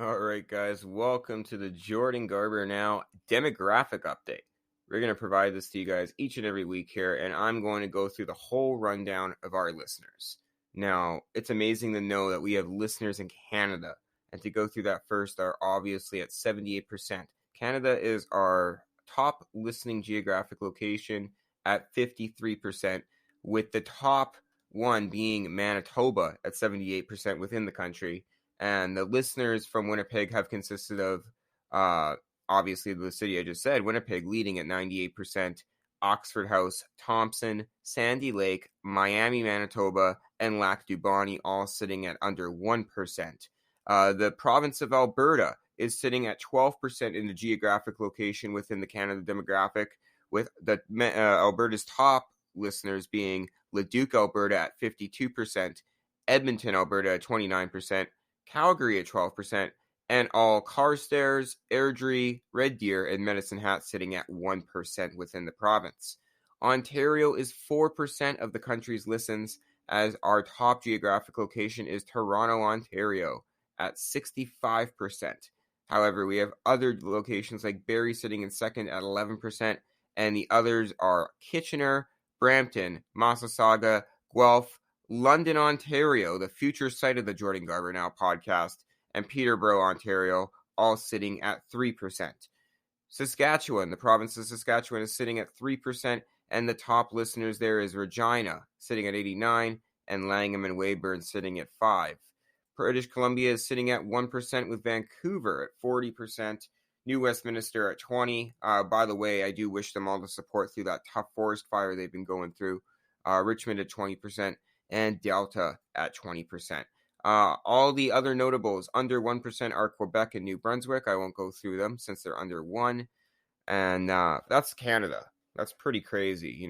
All right, guys, welcome to the Jordan Garber Now demographic update. We're going to provide this to you guys each and every week here, and I'm going to go through the whole rundown of our listeners. Now, it's amazing to know that we have listeners in Canada, and to go through that first are obviously at 78%. Canada is our top listening geographic location at 53%, with the top one being Manitoba at 78% within the country. And the listeners from Winnipeg have consisted of, obviously, the city I just said, Winnipeg leading at 98%, Oxford House, Thompson, Sandy Lake, Miami, Manitoba, and Lac du Bonnet all sitting at under 1%. The province of Alberta is sitting at 12% in the geographic location within the Canada demographic, with the Alberta's top listeners being Leduc, Alberta at 52%, Edmonton, Alberta at 29%, Calgary at 12%, and all Carstairs, Airdrie, Red Deer, and Medicine Hat sitting at 1% within the province. Ontario is 4% of the country's listens, as our top geographic location is Toronto, Ontario at 65%. However, we have other locations like Barrie sitting in second at 11%, and the others are Kitchener, Brampton, Mississauga, Guelph, London, Ontario, the future site of the Jordan Garber Now podcast, and Peterborough, Ontario, all sitting at 3%. Saskatchewan, the province of Saskatchewan, is sitting at 3%, and the top listeners there is Regina, sitting at 89%, and Langham and Weyburn sitting at 5%. British Columbia is sitting at 1%, with Vancouver at 40%, New Westminster at 20%. By the way, I do wish them all the support through that tough forest fire they've been going through. Richmond at 20%. And Delta at 20%. All the other notables under 1% are Quebec and New Brunswick. I won't go through them since they're under 1%. And that's Canada. That's pretty crazy.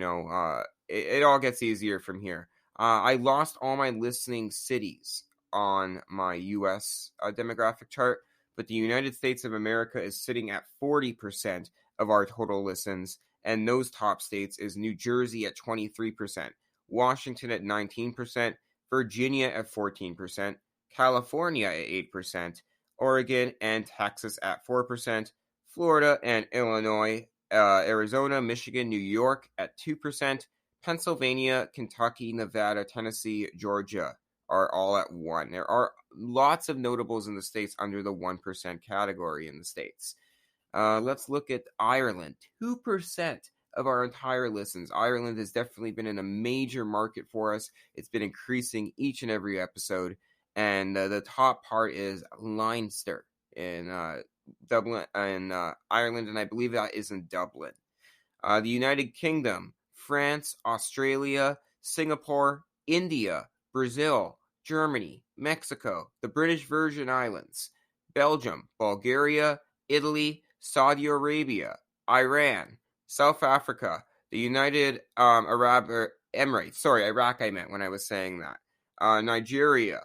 It all gets easier from here. I lost all my listening cities on my U.S. Demographic chart, but the United States of America is sitting at 40% of our total listens, and those top states is New Jersey at 23%. Washington at 19%, Virginia at 14%, California at 8%, Oregon and Texas at 4%, Florida and Illinois, Arizona, Michigan, New York at 2%, Pennsylvania, Kentucky, Nevada, Tennessee, Georgia are all at 1%. There are lots of notables in the states under the 1% category in the states. Let's look at Ireland, 2% of our entire listens. Ireland has definitely been in a major market for us. It's been increasing each and every episode, and the top part is Leinster in Dublin and Ireland, and I believe that is in Dublin. The United Kingdom, France, Australia, Singapore, India, Brazil, Germany, Mexico, the British Virgin Islands, Belgium, Bulgaria, Italy, Saudi Arabia, Iran, South Africa, the United Arab Emirates. Sorry, Iraq I meant when I was saying that. Nigeria,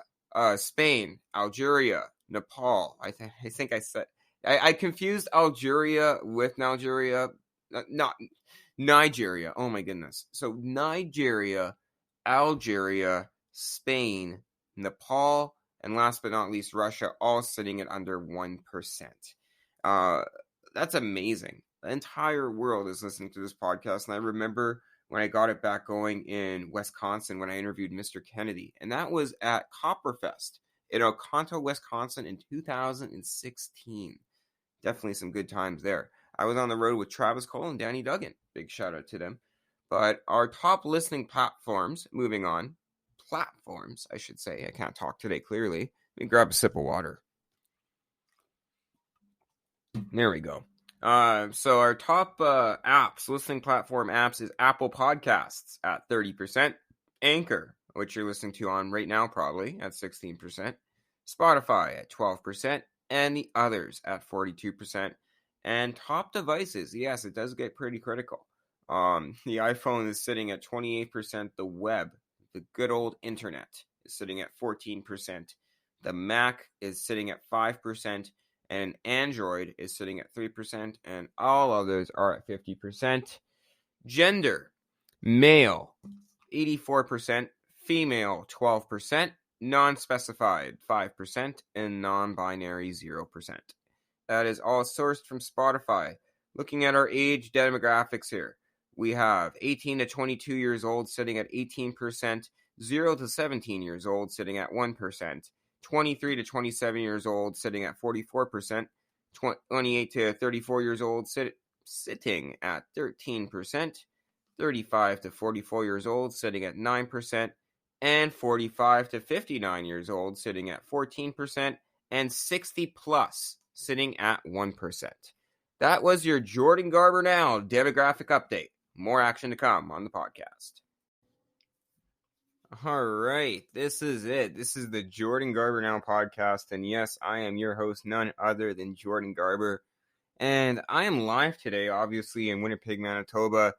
Spain, Algeria, Nepal. I think I said... I confused Algeria with Nigeria. Not Nigeria. Oh my goodness. So Nigeria, Algeria, Spain, Nepal, and last but not least, Russia, all sitting at under 1%. That's amazing. The entire world is listening to this podcast, and I remember when I got it back going in Wisconsin when I interviewed Mr. Kennedy, and that was at Copperfest in Oconto, Wisconsin in 2016. Definitely some good times there. I was on the road with Travis Cole and Danny Duggan. Big shout out to them. But our top listening platforms, moving on, platforms, I should say. I can't talk today clearly. Let me grab a sip of water. There we go. So our top apps, listening platform apps, is Apple Podcasts at 30%, Anchor, which you're listening to on right now probably, at 16%, Spotify at 12%, and the others at 42%. And top devices, yes, it does get pretty critical. The iPhone is sitting at 28%, the web, the good old internet, is sitting at 14%, the Mac is sitting at 5%, and Android is sitting at 3%, and all others are at 50%. Gender, male, 84%, female, 12%, non-specified 5%, and non-binary 0%. That is all sourced from Spotify. Looking at our age demographics here, we have 18 to 22 years old sitting at 18%, 0 to 17 years old sitting at 1%, 23 to 27 years old sitting at 44%, 28 to 34 years old sitting at 13%, 35 to 44 years old sitting at 9%, and 45 to 59 years old sitting at 14%, and 60 plus sitting at 1%. That was your Jordan Garber Now demographic update. More action to come on the podcast. All right, this is it. This is the Jordan Garber Now podcast. And yes, I am your host, none other than Jordan Garber. And I am live today, obviously, in Winnipeg, Manitoba.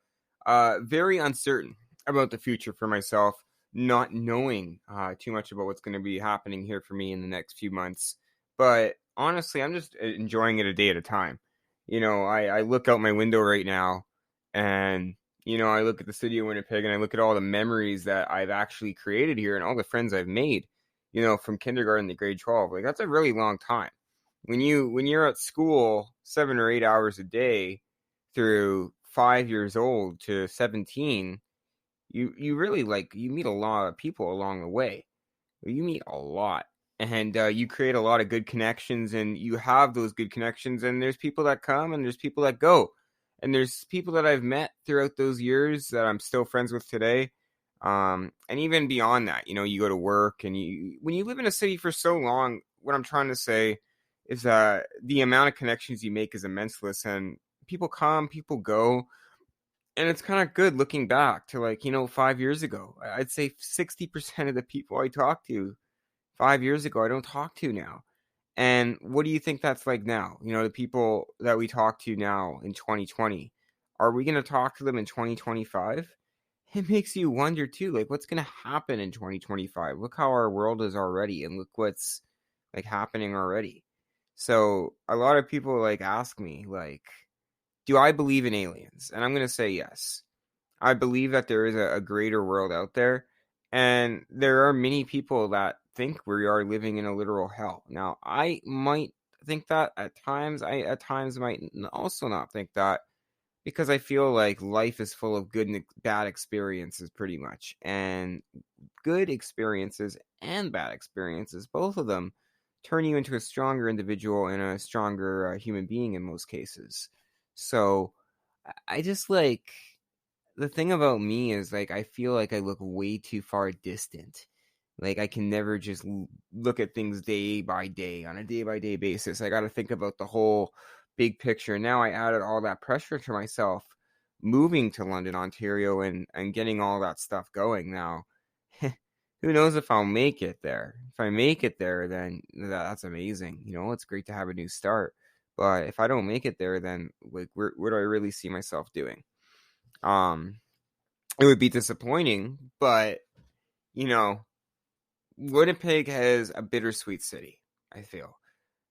Very uncertain about the future for myself, not knowing too much about what's going to be happening here for me in the next few months. But honestly, I'm just enjoying it a day at a time. You know, I look out my window right now and, you know, I look at the city of Winnipeg and I look at all the memories that I've actually created here and all the friends I've made, you know, from kindergarten to grade 12. Like, that's a really long time. When you're at school 7 or 8 hours a day through 5 years old to 17, you really, like, you meet a lot of people along the way. You meet a lot. And you create a lot of good connections, and you have those good connections, and there's people that come and there's people that go. And there's people that I've met throughout those years that I'm still friends with today. And even beyond that, you know, you go to work, and when you live in a city for so long, what I'm trying to say is that the amount of connections you make is immense, and people come, people go. And it's kind of good looking back to, like, you know, 5 years ago. I'd say 60% of the people I talked to 5 years ago, I don't talk to now. And what do you think that's like now? You know, the people that we talk to now in 2020, are we going to talk to them in 2025? It makes you wonder too, like, what's going to happen in 2025? Look how our world is already, and look what's, like, happening already. So a lot of people, like, ask me, like, do I believe in aliens? And I'm going to say yes. I believe that there is a greater world out there. And there are many people that think we are living in a literal hell. Now, I might think that at times. I at times might also not think that, because I feel like life is full of good and bad experiences pretty much. And good experiences and bad experiences, both of them, turn you into a stronger individual and a stronger human being in most cases. So I just, like, the thing about me is, like, I feel like I look way too far distant. Like, I can never just look at things day by day, on a day-by-day basis. I got to think about the whole big picture. Now I added all that pressure to myself moving to London, Ontario, and getting all that stuff going now. Who knows if I'll make it there. If I make it there, then that's amazing. You know, it's great to have a new start. But if I don't make it there, then, like, what do I really see myself doing? It would be disappointing, but, you know, Winnipeg has a bittersweet city, I feel.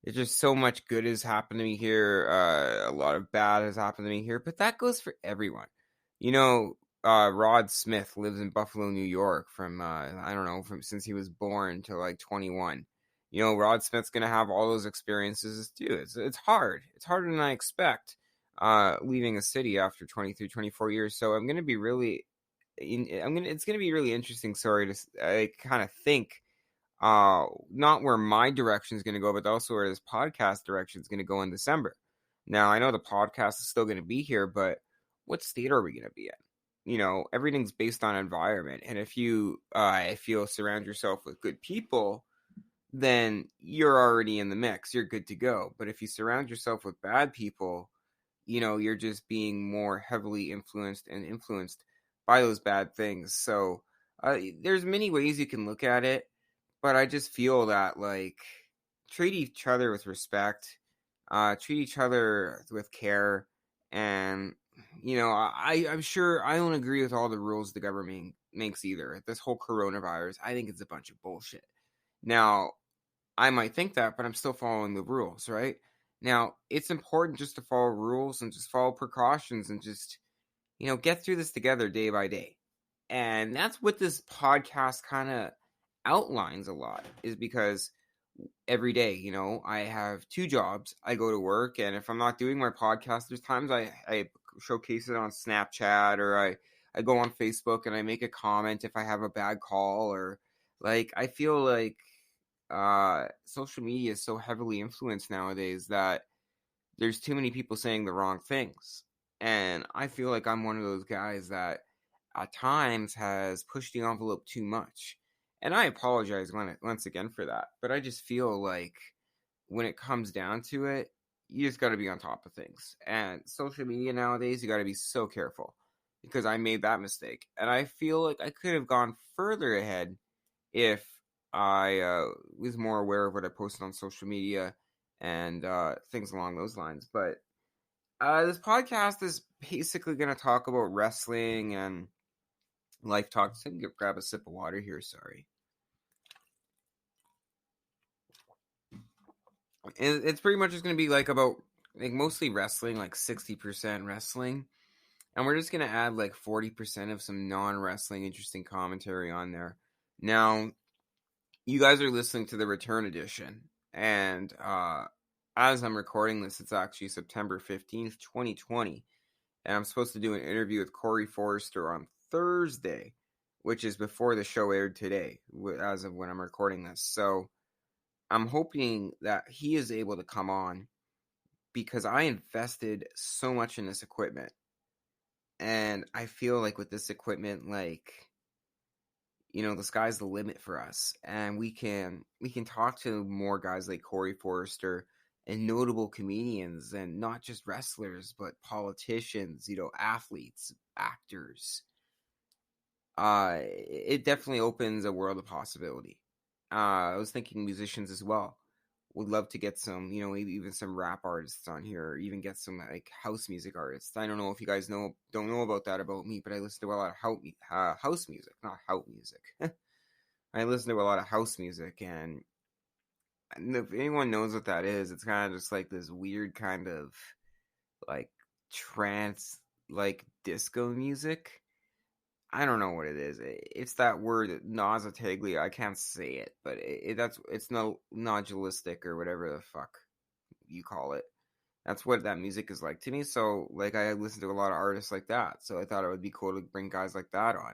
It's just so much good has happened to me here. A lot of bad has happened to me here, but that goes for everyone. You know, Rod Smith lives in Buffalo, New York from since he was born to, like, 21. You know, Rod Smith's going to have all those experiences too. It's hard. It's harder than I expect, leaving a city after 23, 24 years. So I'm going to be really, it's going to be really interesting, to kind of think, not where my direction is going to go, but also where this podcast direction is going to go in December. Now, I know the podcast is still going to be here, but what state are we going to be in? You know, everything's based on environment. And if you surround yourself with good people, then you're already in the mix. You're good to go. But if you surround yourself with bad people, you know, you're just being more heavily influenced by those bad things. So there's many ways you can look at it, but I just feel that, like, treat each other with respect, treat each other with care, and, you know, I'm sure I don't agree with all the rules the government makes either. This whole coronavirus, I think it's a bunch of bullshit. Now, I might think that, but I'm still following the rules, right? Now, it's important just to follow rules and just follow precautions and just, you know, get through this together day by day. And that's what this podcast kind of outlines a lot is because every day, you know, I have 2 jobs. I go to work, and if I'm not doing my podcast, there's times I showcase it on Snapchat, or I go on Facebook and I make a comment if I have a bad call, or like I feel like social media is so heavily influenced nowadays that there's too many people saying the wrong things. And I feel like I'm one of those guys that at times has pushed the envelope too much. And I apologize once again for that. But I just feel like when it comes down to it, you just got to be on top of things. And social media nowadays, you got to be so careful, because I made that mistake. And I feel like I could have gone further ahead if I was more aware of what I posted on social media and things along those lines. But this podcast is basically going to talk about wrestling and life talks. I can grab a sip of water here. Sorry. It's pretty much just going to be like about like mostly wrestling, like 60% wrestling. And we're just going to add like 40% of some non-wrestling interesting commentary on there. Now, you guys are listening to the return edition. And as I'm recording this, it's actually September 15th, 2020. And I'm supposed to do an interview with Corey Forrester on Thursday, which is before the show aired today, as of when I'm recording this. So I'm hoping that he is able to come on, because I invested so much in this equipment. And I feel like with this equipment, like, you know, the sky's the limit for us. And we can talk to more guys like Corey Forrester and notable comedians, and not just wrestlers, but politicians, you know, athletes, actors. It definitely opens a world of possibility. I was thinking musicians as well. Would love to get some, you know, maybe even some rap artists on here, or even get some like house music artists. I don't know if you guys don't know about that about me, but I listen to a lot of house music, not house music. I listen to a lot of house music, and if anyone knows what that is, it's kind of just like this weird kind of like trance, like disco music. I don't know what it is. It's that word nauseatingly. I can't say it, but it's no nodulistic or whatever the fuck you call it. That's what that music is like to me. So like I listen to a lot of artists like that. So I thought it would be cool to bring guys like that on.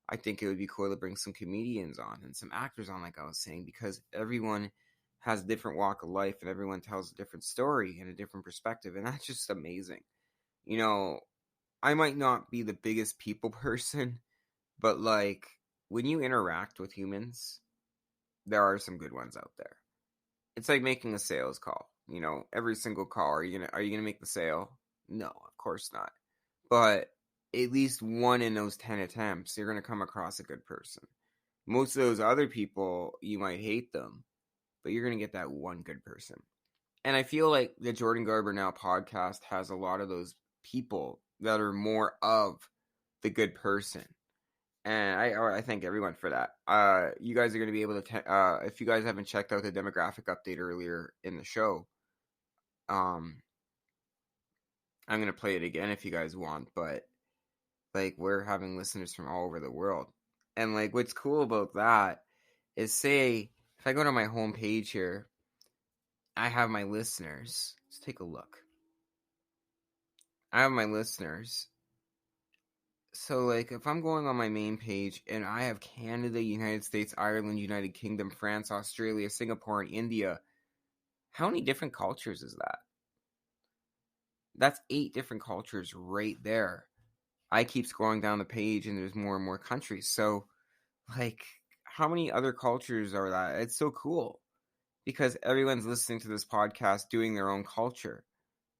I think it would be cool to bring some comedians on and some actors on, like I was saying, because everyone has a different walk of life and everyone tells a different story and a different perspective, and that's just amazing. You know, I might not be the biggest people person, but like when you interact with humans, there are some good ones out there. It's like making a sales call. You know, every single call, are you gonna make the sale? No, of course not. But at least one in those 10 attempts, you're gonna come across a good person. Most of those other people, you might hate them, but you're gonna get that one good person. And I feel like the Jordan Garber Now podcast has a lot of those people that are more of the good person. And I thank everyone for that. You guys are going to be able to, if you guys haven't checked out the demographic update earlier in the show, I'm going to play it again if you guys want, but like we're having listeners from all over the world. And like what's cool about that is, say, if I go to my home page here, I have my listeners. Let's take a look. I have my listeners. So, like, if I'm going on my main page and I have Canada, United States, Ireland, United Kingdom, France, Australia, Singapore, and India, how many different cultures is that? That's 8 different cultures right there. I keep scrolling down the page and there's more and more countries. So, like, how many other cultures are that? It's so cool because everyone's listening to this podcast doing their own culture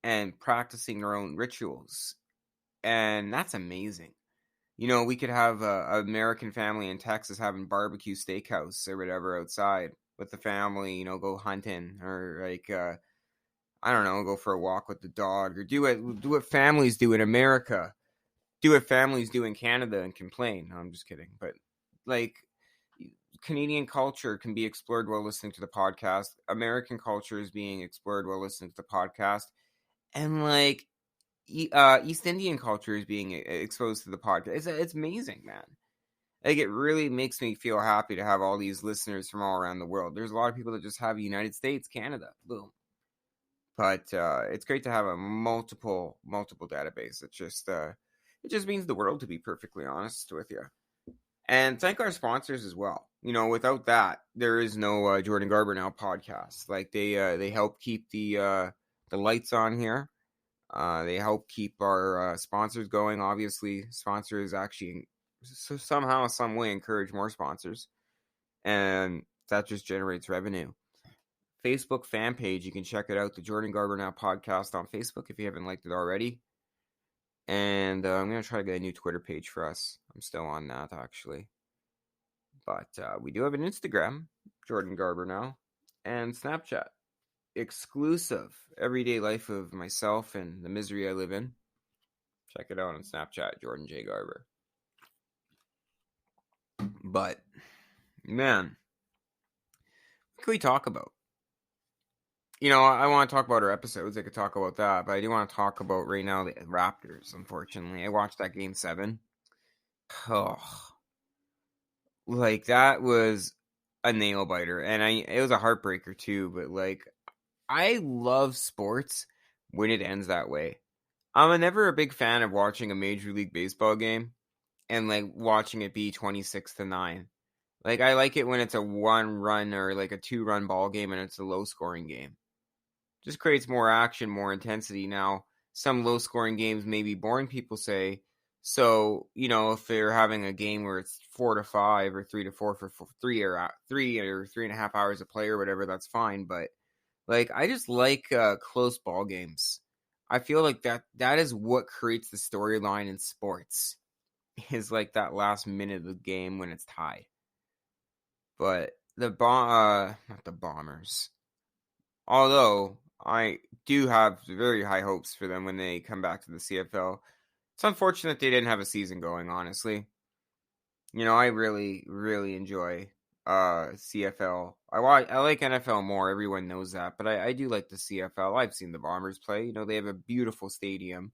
and practicing their own rituals. And that's amazing. You know, we could have an American family in Texas having barbecue steakhouse or whatever outside with the family, you know, go hunting, or like, I don't know, go for a walk with the dog, or do what families do in America, do what families do in Canada and complain. No, I'm just kidding. But like, Canadian culture can be explored while listening to the podcast. American culture is being explored while listening to the podcast. And like, East Indian culture is being exposed to the podcast. It's amazing, man. Like, it really makes me feel happy to have all these listeners from all around the world. There's a lot of people that just have United States, Canada, boom. But it's great to have a multiple database. It just means the world, to be perfectly honest with you. And thank our sponsors as well. Without that, there is no Jordan Garber Now podcast. Like, they help keep the lights on here. They help keep our sponsors going. Obviously, sponsors actually somehow, some way encourage more sponsors, and that just generates revenue. Facebook fan page, you can check it out, the Jordan Garber Now podcast on Facebook if you haven't liked it already. And I'm going to try to get a new Twitter page for us. I'm still on that, actually. But we do have an Instagram, Jordan Garber Now, and Snapchat. Exclusive everyday life of myself and the misery I live in. Check it out on Snapchat, Jordan J. Garber. But, man, what can we talk about? I want to talk about our episodes. I could talk about that, but I do want to talk about right now the Raptors, unfortunately. I watched that Game 7. Oh, like, that was a nail biter, and it was a heartbreaker too, but, like, I love sports when it ends that way. I'm never a big fan of watching a Major League Baseball game and, like, watching it be 26-9. Like, I like it when it's a 1-run or, like, a 2-run ball game and it's a low-scoring game. Just creates more action, more intensity. Now, some low-scoring games may be boring, people say. So, if they're having a game where it's 4-5 or 3-4 for 3 or 3.5 hours of play or whatever, that's fine. But, like, I just like close ball games. I feel like that is what creates the storyline in sports. Is like that last minute of the game when it's tied. But not the Bombers. Although I do have very high hopes for them when they come back to the CFL. It's unfortunate they didn't have a season going, honestly. I really, really enjoy CFL. I like NFL more, everyone knows that, but I do like the CFL. I've seen the Bombers play. They have a beautiful stadium.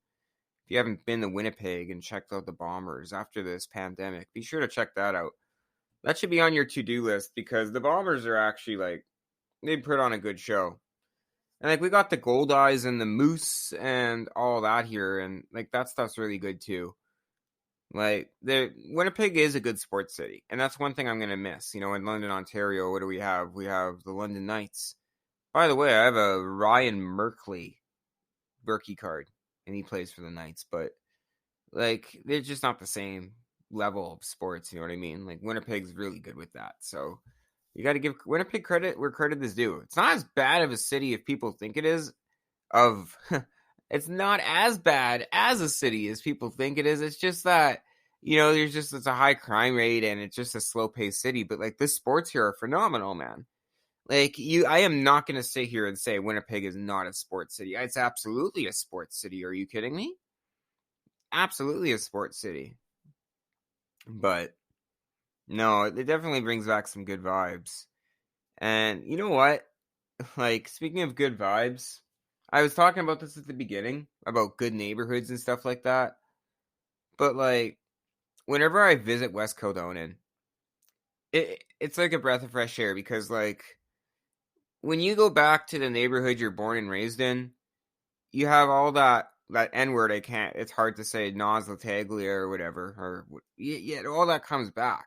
If you haven't been to Winnipeg and checked out the Bombers after this pandemic, be sure to check that out. That should be on your to-do list because the Bombers are actually, like, they put on a good show. And, like, we got the Gold Eyes and the Moose and all that here, and, like, that stuff's really good too. Like, Winnipeg is a good sports city, and that's one thing I'm going to miss. In London, Ontario, what do we have? We have the London Knights. By the way, I have a Ryan Berkey card, and he plays for the Knights, but, like, they're just not the same level of sports, you know what I mean? Like, Winnipeg's really good with that, so you got to give Winnipeg credit where credit is due. It's not as bad of a city if people think it is. It's not as bad as a city as people think it is. It's just that, it's a high crime rate and it's just a slow-paced city. But, like, the sports here are phenomenal, man. Like, I am not going to sit here and say Winnipeg is not a sports city. It's absolutely a sports city. Are you kidding me? Absolutely a sports city. But no, it definitely brings back some good vibes. And you know what? Like, speaking of good vibes, I was talking about this at the beginning, about good neighborhoods and stuff like that. But, like, whenever I visit West Kildonan, it's like a breath of fresh air because, like, when you go back to the neighborhood you're born and raised in, you have all that N-word it's hard to say, Nas Lataglia or whatever, or yeah, all that comes back.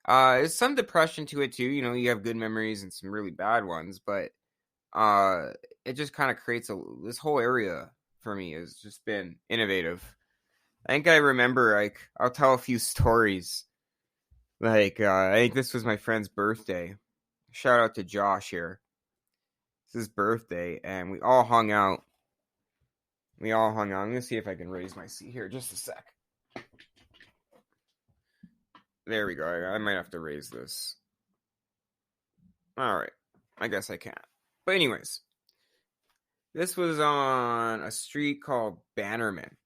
There's some depression to it too. You have good memories and some really bad ones, but it just kind of creates this whole area for me has just been innovative. I think I remember, like, I'll tell a few stories. Like, I think this was my friend's birthday. Shout out to Josh here. It's his birthday, and we all hung out. I'm going to see if I can raise my seat here. Just a sec. There we go. I might have to raise this. Alright. I guess I can't. But anyways. This was on a street called Bannerman.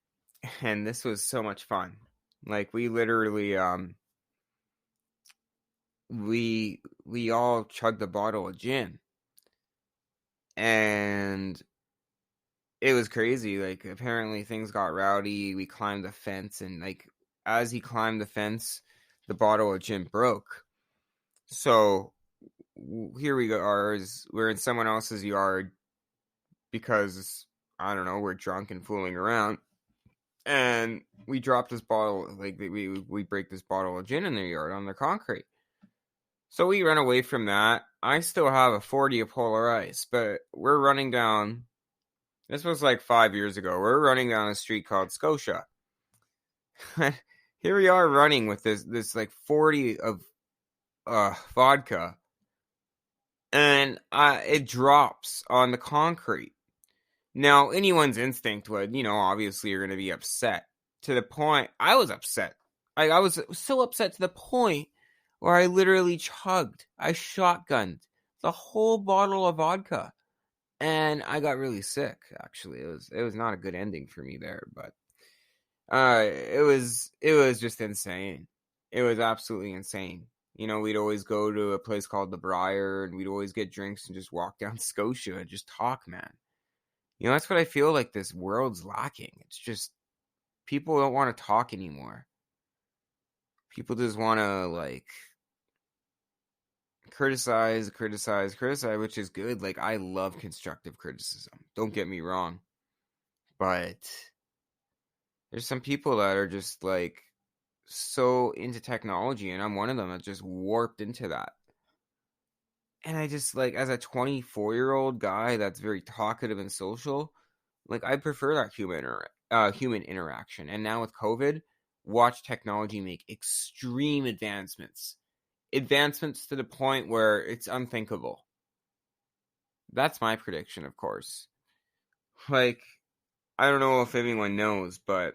And this was so much fun. Like, we literally, we all chugged a bottle of gin. And it was crazy. Like, apparently things got rowdy. We climbed the fence, and, like, as he climbed the fence, the bottle of gin broke. So here we are, we're in someone else's yard because, I don't know, we're drunk and fooling around. And we dropped this bottle, like we break this bottle of gin in their yard on their concrete. So we run away from that. I still have a 40 of Polar Ice, but we're running down, this was like 5 years ago, we're running down a street called Scotia. Here we are running with this like 40 of vodka, and it drops on the concrete. Now, anyone's instinct would, obviously you're going to be upset. To the point, I was upset. I was so upset to the point where I literally I shotgunned the whole bottle of vodka. And I got really sick, actually. It was not a good ending for me there, but it was just insane. It was absolutely insane. We'd always go to a place called the Briar, and we'd always get drinks and just walk down Scotia and just talk, man. That's what I feel like this world's lacking. It's just people don't want to talk anymore. People just want to, like, criticize, which is good. Like, I love constructive criticism. Don't get me wrong. But there's some people that are just, like, so into technology, and I'm one of them that's just warped into that. And I just, like, as a 24-year-old guy that's very talkative and social, like, I prefer that human interaction. And now with COVID, watch technology make extreme advancements to the point where it's unthinkable. That's my prediction, of course. Like, I don't know if anyone knows, but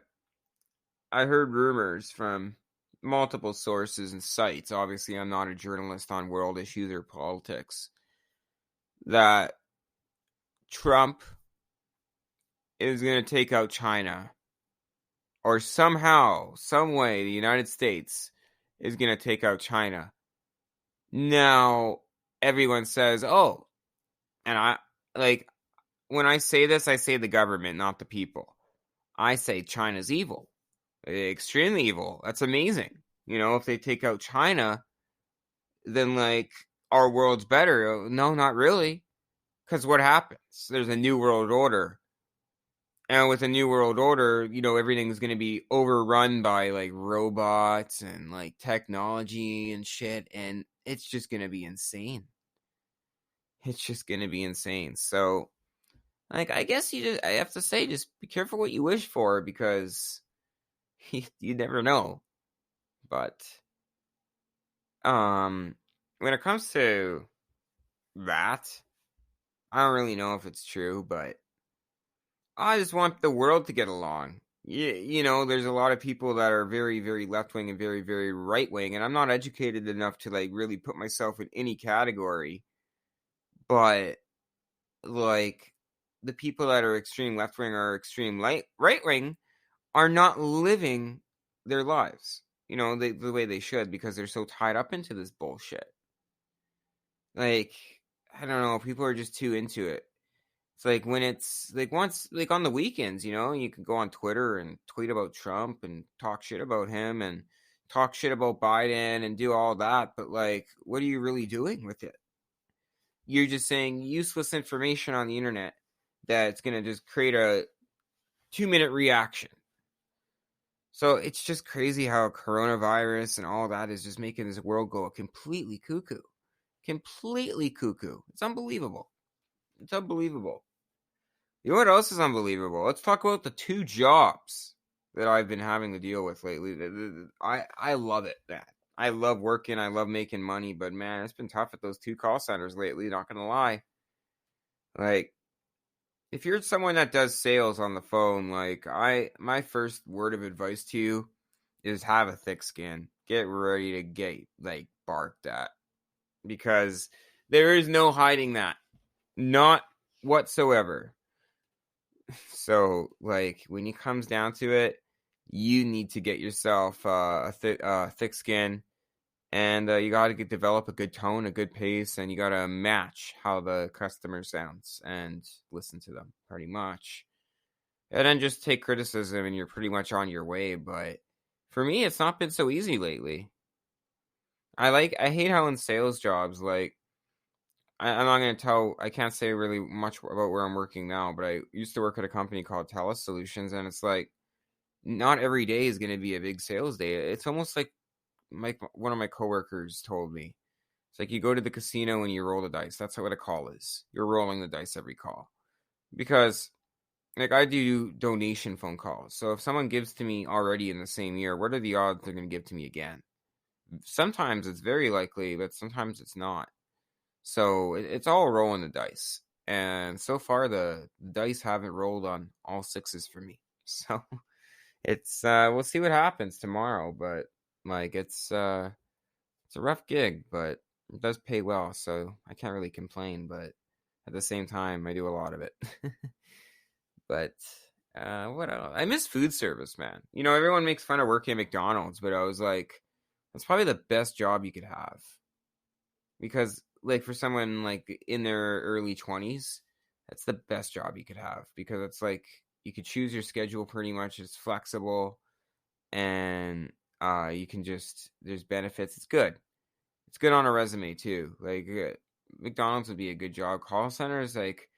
I heard rumors from multiple sources and sites. Obviously, I'm not a journalist on world issues or politics. That Trump is going to take out China. Or somehow, some way, the United States is going to take out China. Now, everyone says, oh, and when I say this, I say the government, not the people. I say China's evil. Extremely evil. That's amazing. If they take out China, then, like, our world's better. No, not really. Because what happens? There's a new world order. And with a new world order, everything's going to be overrun by, like, robots and, like, technology and shit. And it's just going to be insane. So, like, I guess I have to say, just be careful what you wish for, because you never know. But when it comes to that, I don't really know if it's true, but I just want the world to get along. There's a lot of people that are very, very left-wing and very, very right-wing, and I'm not educated enough to, like, really put myself in any category. But, like, the people that are extreme left-wing or extreme right-wing are not living their lives, the way they should, because they're so tied up into this bullshit. Like, I don't know, people are just too into it. It's like when it's, like, once, like, on the weekends, you can go on Twitter and tweet about Trump and talk shit about him and talk shit about Biden and do all that, but, like, what are you really doing with it? You're just saying useless information on the internet that's going to just create a 2-minute reaction. So it's just crazy how coronavirus and all that is just making this world go completely cuckoo. It's unbelievable. You know what else is unbelievable? Let's talk about the 2 jobs that I've been having to deal with lately. I love it, man. I love working. I love making money. But, man, it's been tough at those 2 call centers lately, not going to lie. Like, if you're someone that does sales on the phone, like, my first word of advice to you is have a thick skin. Get ready to get, like, barked at. Because there is no hiding that. Not whatsoever. So, like, when it comes down to it, you need to get yourself a thick skin. And you got to develop a good tone, a good pace, and you got to match how the customer sounds and listen to them, pretty much. And then just take criticism, and you're pretty much on your way. But for me, it's not been so easy lately. I hate how in sales jobs, like, I'm not going to I can't say really much about where I'm working now, but I used to work at a company called Telus Solutions, and it's like, not every day is going to be a big sales day. It's almost like one of my coworkers told me. It's like you go to the casino and you roll the dice. That's what a call is. You're rolling the dice every call. Because, like, I do donation phone calls. So if someone gives to me already in the same year, what are the odds they're going to give to me again? Sometimes it's very likely, but sometimes it's not. So it's all rolling the dice. And so far, the dice haven't rolled on all sixes for me. So it's we'll see what happens tomorrow. But like it's a rough gig, but it does pay well, so I can't really complain. But at the same time, I do a lot of it. But what else? I miss food service, man. You know, everyone makes fun of working at McDonald's, but I was like, that's probably the best job you could have. Because, like, for someone, like, in their early 20s, that's the best job you could have. Because it's like, you could choose your schedule pretty much. It's flexible. And you can just, there's benefits. It's good. It's good on a resume, too. Like, McDonald's would be a good job. Call centers, like,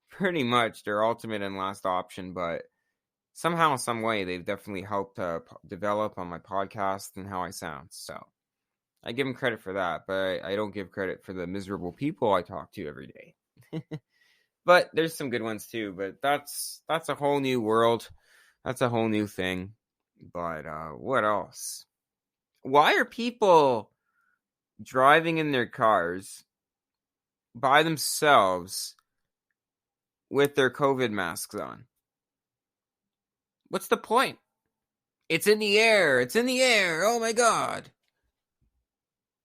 pretty much their ultimate and last option, but somehow, some way, they've definitely helped develop on my podcast and how I sound. So I give them credit for that, but I don't give credit for the miserable people I talk to every day. But there's some good ones too. But that's a whole new world. That's a whole new thing. But what else? Why are people driving in their cars by themselves with their COVID masks on? What's the point? It's in the air. It's in the air. Oh my God.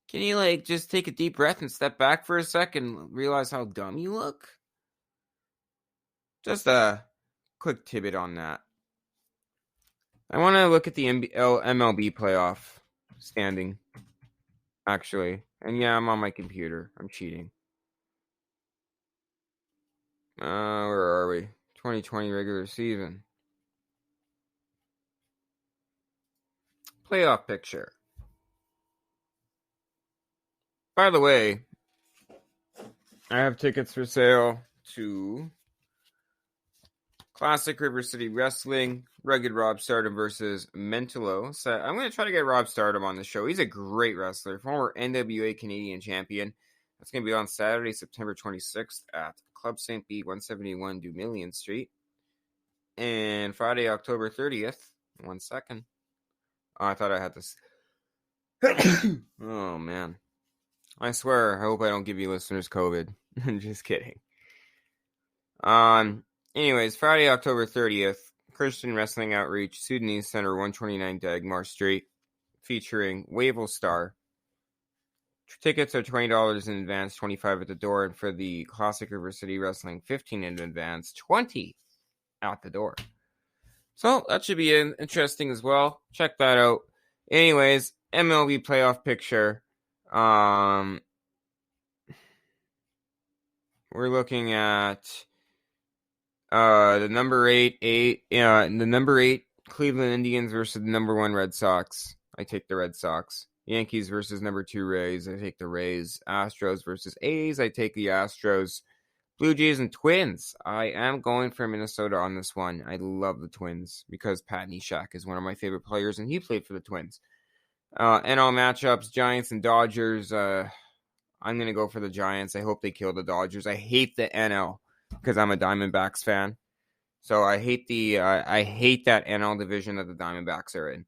Can you, like, just take a deep breath and step back for a second and realize how dumb you look? Just a quick tidbit on that. I want to look at the MLB playoff standing, actually. And yeah, I'm on my computer. I'm cheating. Where are we? 2020 regular season. Playoff picture. By the way, I have tickets for sale to Classic River City Wrestling, Rugged Rob Stardom versus Mentolo. So I'm going to try to get Rob Stardom on the show. He's a great wrestler, former NWA Canadian champion. That's going to be on Saturday, September 26th at Club St. Pete, 171 Dumillion Street. And Friday, October 30th. One second. Oh, I thought I had this. Oh, man. I swear, I hope I don't give you listeners COVID. Just kidding. Anyways, Friday, October 30th, Christian Wrestling Outreach, Sudanese Center, 129 Dagmar Street, featuring Wavell Star. Tickets are $20 in advance, $25 at the door, and for the Classic River City Wrestling, $15 in advance, $20 at the door. So that should be interesting as well. Check that out. Anyways, MLB playoff picture. We're looking at the number eight Cleveland Indians versus the number 1 Red Sox. I take the Red Sox. Yankees versus number 2 Rays. I take the Rays. Astros versus A's. I take the Astros. Blue Jays and Twins. I am going for Minnesota on this one. I love the Twins because Pat Neshek is one of my favorite players, and he played for the Twins. NL matchups, Giants and Dodgers. I'm going to go for the Giants. I hope they kill the Dodgers. I hate the NL because I'm a Diamondbacks fan. So I hate that NL division that the Diamondbacks are in.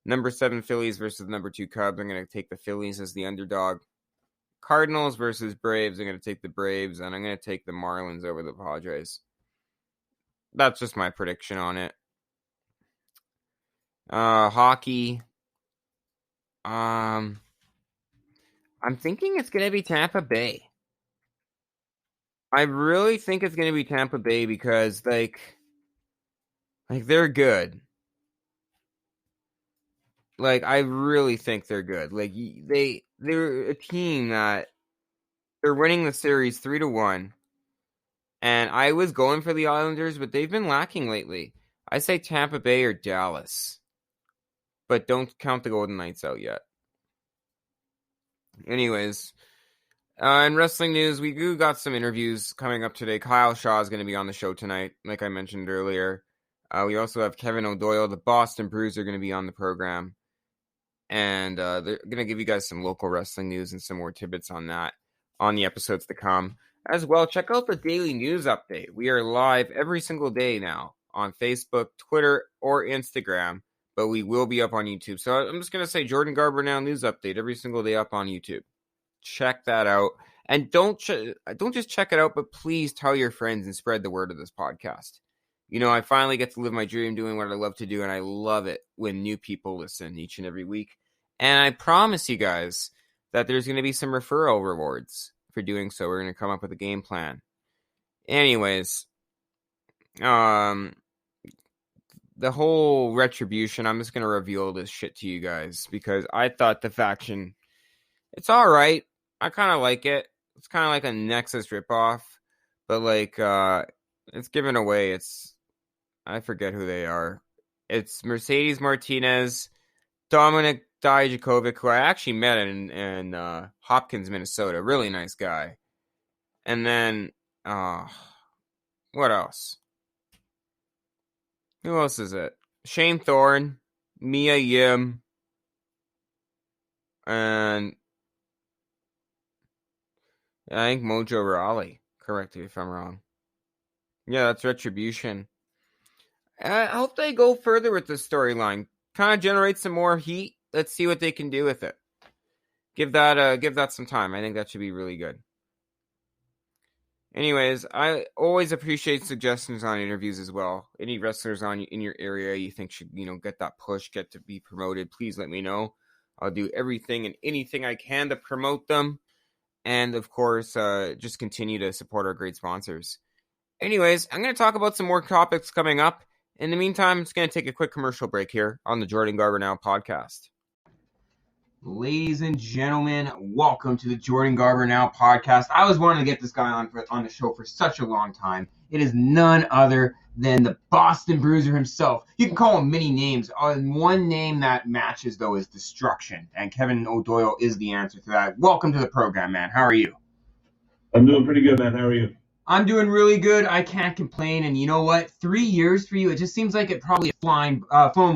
Number 7 Phillies versus number 2 Cubs. I'm going to take the Phillies as the underdog. Cardinals versus Braves. I'm going to take the Braves, and I'm going to take the Marlins over the Padres. That's just my prediction on it. Hockey. I'm thinking it's going to be Tampa Bay. I really think it's going to be Tampa Bay because, like they're good. Like, I really think they're good. Like, they're a team that they're winning the series 3-1. And I was going for the Islanders, but they've been lacking lately. I say Tampa Bay or Dallas. But don't count the Golden Knights out yet. Anyways, in wrestling news, we got some interviews coming up today. Kyle Shaw is going to be on the show tonight, like I mentioned earlier. We also have Kevin O'Doyle, the Boston Bruiser, going to be on the program. And they're going to give you guys some local wrestling news and some more tidbits on that on the episodes to come. As well, check out the daily news update. We are live every single day now on Facebook, Twitter, or Instagram, but we will be up on YouTube. So I'm just going to say Jordan Garber Now news update every single day up on YouTube. Check that out. And don't just check it out, but please tell your friends and spread the word of this podcast. You know, I finally get to live my dream doing what I love to do, and I love it when new people listen each and every week. And I promise you guys that there's going to be some referral rewards for doing so. We're going to come up with a game plan. Anyways, the whole retribution, I'm just going to reveal this shit to you guys because I thought the faction, it's all right. I kind of like it. It's kind of like a Nexus ripoff, but like it's given away. I forget who they are. It's Mercedes Martinez, Dominic Dijakovic, who I actually met in Hopkins, Minnesota. Really nice guy. And then, what else? Who else is it? Shane Thorne, Mia Yim, and I think Mojo Rawley. Correct me if I'm wrong. Yeah, that's Retribution. I hope they go further with this storyline. Kind of generate some more heat. Let's see what they can do with it. Give that some time. I think that should be really good. Anyways, I always appreciate suggestions on interviews as well. Any wrestlers in your area you think should, get that push, get to be promoted, please let me know. I'll do everything and anything I can to promote them. And of course, just continue to support our great sponsors. Anyways, I'm going to talk about some more topics coming up. In the meantime, I'm just going to take a quick commercial break here on the Jordan Garber Now podcast. Ladies and gentlemen, welcome to the Jordan Garber Now podcast. I was wanting to get this guy on the show for such a long time. It is none other than the Boston Bruiser himself. You can call him many names. One name that matches, though, is Destruction. And Kevin O'Doyle is the answer to that. Welcome to the program, man. How are you? I'm doing pretty good, man. How are you? I'm doing really good. I can't complain. And you know what? 3 years for you, it just seems like it probably flown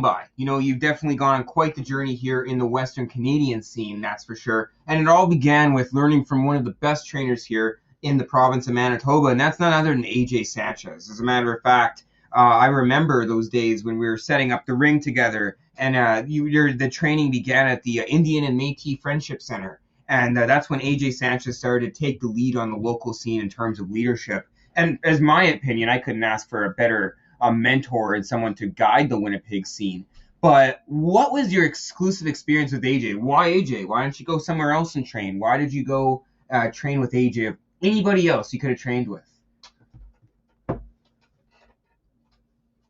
by. You've definitely gone on quite the journey here in the Western Canadian scene, that's for sure. And it all began with learning from one of the best trainers here in the province of Manitoba, and that's none other than AJ Sanchez. As a matter of fact, I remember those days when we were setting up the ring together, and the training began at the Indian and Métis Friendship Center. And that's when AJ Sanchez started to take the lead on the local scene in terms of leadership. And as my opinion, I couldn't ask for a better mentor and someone to guide the Winnipeg scene. But what was your exclusive experience with AJ? Why AJ? Why didn't you go somewhere else and train? Why did you go train with AJ? Anybody else you could have trained with?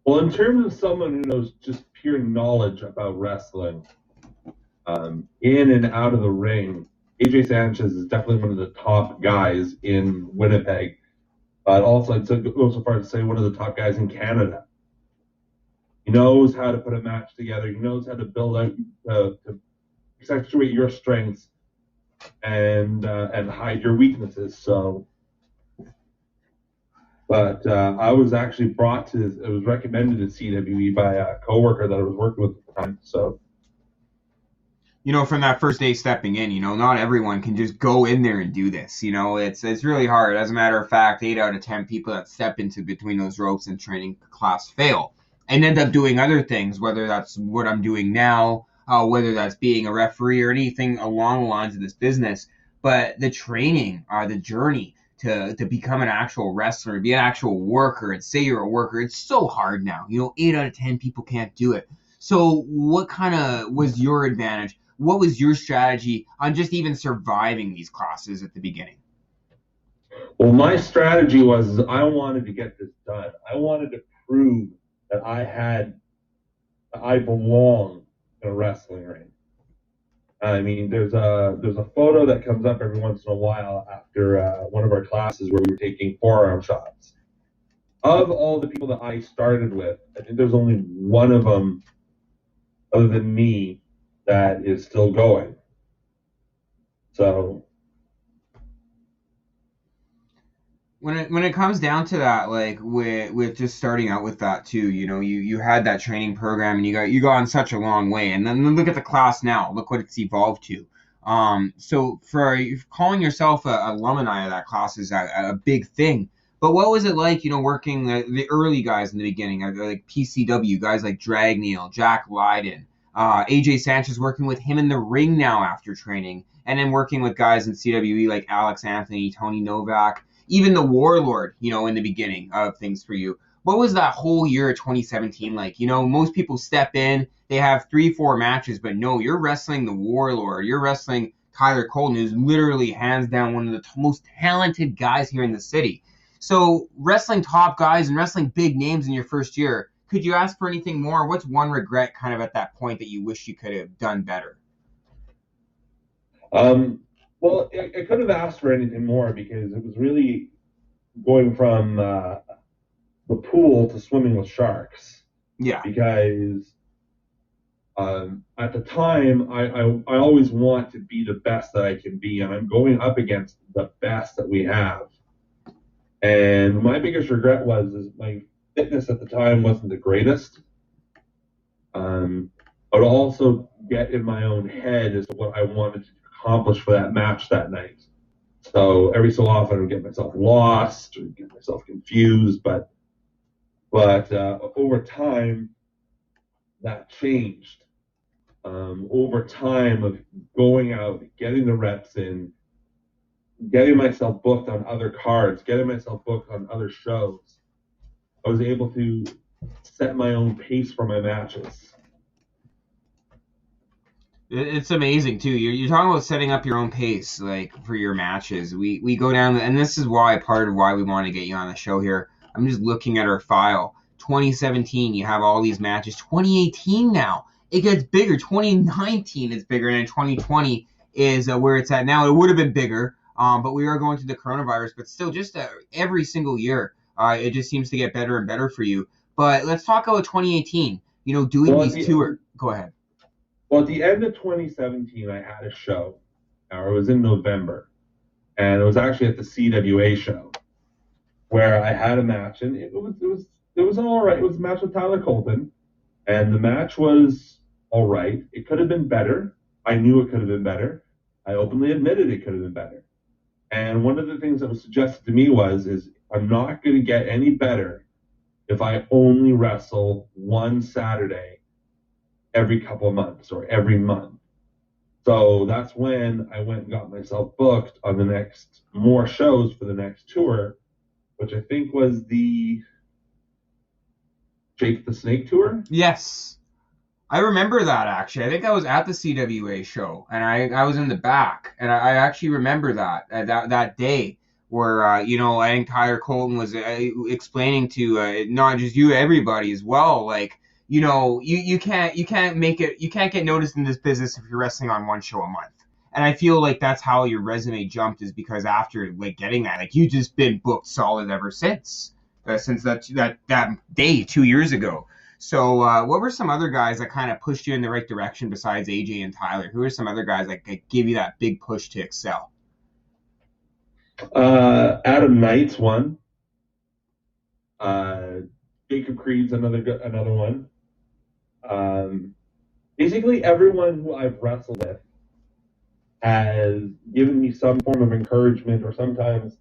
Well, in terms of someone who knows just pure knowledge about wrestling, in and out of the ring, AJ Sanchez is definitely one of the top guys in Winnipeg, but also I'd go so far as to say one of the top guys in Canada. He knows how to put a match together. He knows how to build out to accentuate your strengths and hide your weaknesses. So, but I was actually it was recommended to CWE by a coworker that I was working with at the time. So. From that first day stepping in, not everyone can just go in there and do this. It's really hard. As a matter of fact, 8 out of 10 people that step into between those ropes in training class fail and end up doing other things, whether that's what I'm doing now, whether that's being a referee or anything along the lines of this business. But the training, the journey to become an actual wrestler, be an actual worker, and say you're a worker, it's so hard now. 8 out of 10 people can't do it. So what kind of was your advantage? What was your strategy on just even surviving these classes at the beginning? Well, my strategy was I wanted to get this done. I wanted to prove that I belong in a wrestling ring. I mean, there's a photo that comes up every once in a while after one of our classes where we were taking forearm shots. Of all the people that I started with, I think there's only one of them, other than me, that is still going. So when it comes down to that, like with just starting out with that too, you had that training program and you got on such a long way, and then look at the class now. Look what it's evolved to. So for calling yourself a alumni of that class is a big thing. But what was it like, working the early guys in the beginning, like PCW guys like Dragneel, Jack Lydon, AJ Sanchez, working with him in the ring now after training, and then working with guys in CWE like Alex Anthony, Tony Novak, even the Warlord, in the beginning of things for you. What was that whole year of 2017 like? Most people step in, they have 3-4 matches, but no, you're wrestling the Warlord. You're wrestling Tyler Colton, who's literally hands down one of the most talented guys here in the city. So wrestling top guys and wrestling big names in your first year, could you ask for anything more? What's one regret kind of at that point that you wish you could have done better? Well, I could have asked for anything more because it was really going from the pool to swimming with sharks. Yeah. Because at the time, I always want to be the best that I can be, and I'm going up against the best that we have. And my biggest regret is my fitness at the time wasn't the greatest. I would also get in my own head as to what I wanted to accomplish for that match that night. So every so often I would get myself lost or get myself confused, but over time that changed. Over time of going out, getting the reps in, getting myself booked on other cards, getting myself booked on other shows, I was able to set my own pace for my matches. It's amazing too. You're talking about setting up your own pace, like for your matches. We go down, and this is part of why we want to get you on the show here. I'm just looking at our file. 2017, you have all these matches. 2018 now, it gets bigger. 2019 is bigger, and 2020 is where it's at now. It would have been bigger, but we are going through the coronavirus. But still, just every single year, it just seems to get better and better for you. But let's talk about 2018. Doing these tours. Go ahead. Well, at the end of 2017, I had a show. It was in November, and it was actually at the CWA show where I had a match, and it was an all right. It was a match with Tyler Colton, and the match was all right. It could have been better. I knew it could have been better. I openly admitted it could have been better. And one of the things that was suggested to me is I'm not going to get any better if I only wrestle one Saturday every couple of months or every month. So that's when I went and got myself booked on the next more shows for the next tour, which I think was the Jake the Snake tour. Yes. I remember that, actually. I think I was at the CWA show, and I was in the back, and I actually remember that day where, I think Tyler Colton was explaining to not just you, everybody as well, like, you can't make it, you can't get noticed in this business if you're wrestling on one show a month. And I feel like that's how your resume jumped, is because after like getting that, like, you just been booked solid ever since that day 2 years ago. So what were some other guys that kind of pushed you in the right direction besides AJ and Tyler? Who are some other guys that give you that big push to excel? Adam Knight's one. Jacob Creed's another one. Basically, everyone who I've wrestled with has given me some form of encouragement, or sometimes,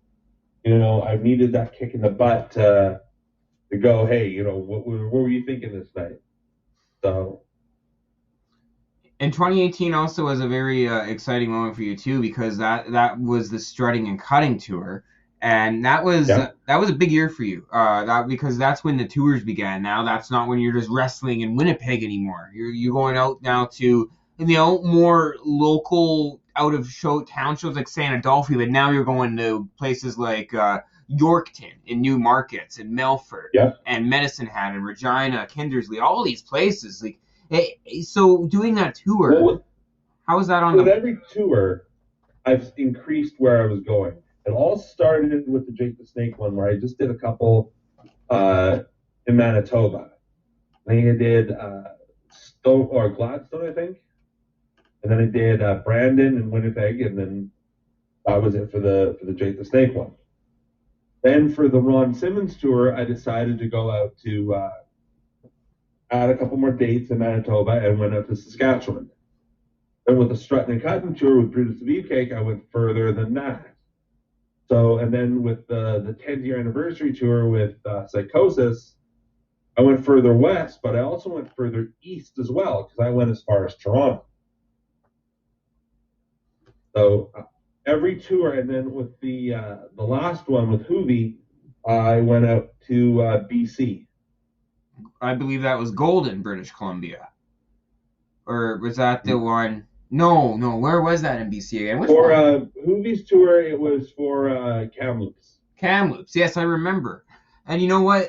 I've needed that kick in the butt to go, hey, what were you thinking this night? So. And 2018 also was a very exciting moment for you too, because that was the strutting and cutting tour, and that was a big year for you. Because that's when the tours began. Now that's not when you're just wrestling in Winnipeg anymore. You're going out now to more local, out of show town shows like San Adolfo, but now you're going to places like Yorkton and New Markets and Melfort and Medicine Hat and Regina, Kindersley, all these places. Like, so doing that tour, how was that on with every tour? I've increased where I was going. It all started with the Jake the Snake one, where I just did a couple in Manitoba. I think I did Gladstone, I think. And then I did Brandon and Winnipeg, and then that was it for the Jake the Snake one. Then for the Ron Simmons tour, I decided to go out to add a couple more dates in Manitoba and went out to Saskatchewan. Then with the Strutting and Cutting tour with Brutus the Beefcake, I went further than that. So, and then with the 10th-year anniversary tour with Psychosis, I went further west, but I also went further east as well because I went as far as Toronto. So every tour, and then with the last one with Hoovie, I went out to BC. I believe that was Golden, British Columbia. Or was that the one? No. Where was that in BC again? Which for one? Hoovie's tour, it was for Kamloops. Kamloops, yes, I remember. And you know what?